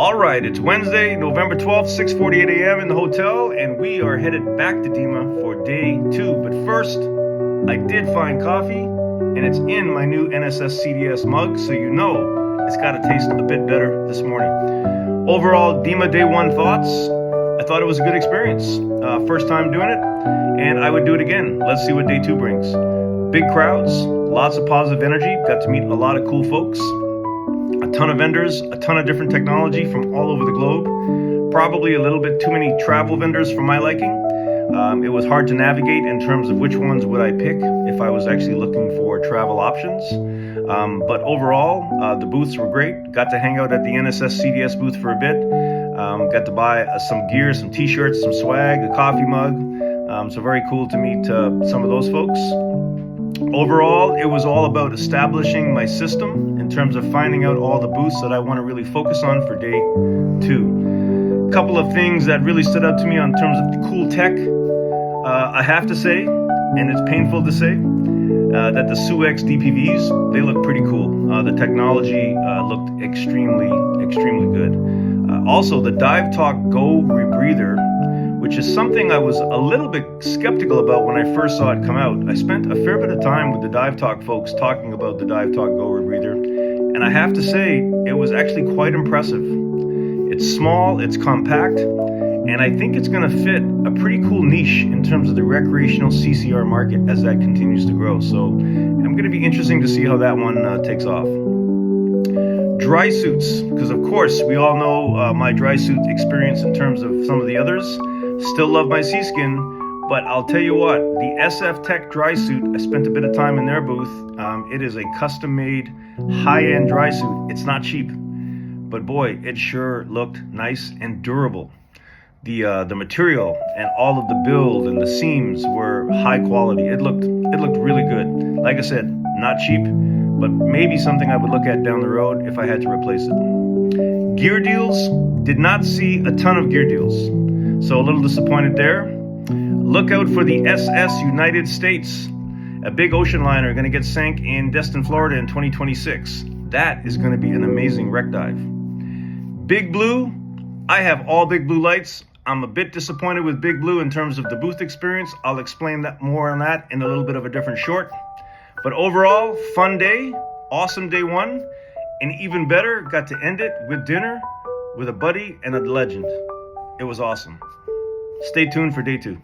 All right, it's Wednesday, November 12th, 6:48 a.m. in the hotel, and we are headed back to Dema for day 2. But first, I did find coffee, and it's in my new NSS CDS mug, so you know it's got to taste a bit better this morning. Overall, Dema day 1 thoughts. I thought it was a good experience. First time doing it, and I would do it again. Let's see what day 2 brings. Big crowds, lots of positive energy, got to meet a lot of cool folks. A ton of vendors, a ton of different technology from all over the globe. Probably a little bit too many travel vendors for my liking. It was hard to navigate in terms of which ones would I pick if I was actually looking for travel options. But overall, the booths were great. Got to hang out at the NSS CDS booth for a bit. Got to buy some gear, some t-shirts, some swag, a coffee mug. So very cool to meet some of those folks. Overall, it was all about establishing my system in terms of finding out all the booths that I want to really focus on for day 2. A couple of things that really stood out to me in terms of cool tech. I have to say, and it's painful to say, that the SUX DPVs, they look pretty cool. The technology looked extremely good. Also, the Dive Talk Go rebreather, which is something I was a little bit skeptical about when I first saw it come out. I spent a fair bit of time with the Dive Talk folks talking about the Dive Talk Go rebreather, and I have to say, it was actually quite impressive. It's small, it's compact, and I think it's going to fit a pretty cool niche in terms of the recreational CCR market as that continues to grow. So I'm going to be interesting to see how that one takes off. Dry suits, because of course we all know my dry suit experience in terms of some of the others. Still love my Seaskin, but I'll tell you what, the SF Tech dry suit, I spent a bit of time in their booth. It is a custom-made, high-end dry suit. It's not cheap, but boy, it sure looked nice and durable. The material and all of the build and the seams were high quality. It looked really good. Like I said, not cheap, but maybe something I would look at down the road if I had to replace it. Gear deals, did not see a ton of gear deals. So a little disappointed there. Look out for the SS United States, a big ocean liner going to get sank in Destin, Florida in 2026. That is going to be an amazing wreck dive. Big Blue, I have all Big Blue lights. I'm a bit disappointed with Big Blue in terms of the booth experience. I'll explain that more on that in a little bit of a different short. But overall, fun day, awesome day 1, and even better, got to end it with dinner with a buddy and a legend. It was awesome. Stay tuned for day 2.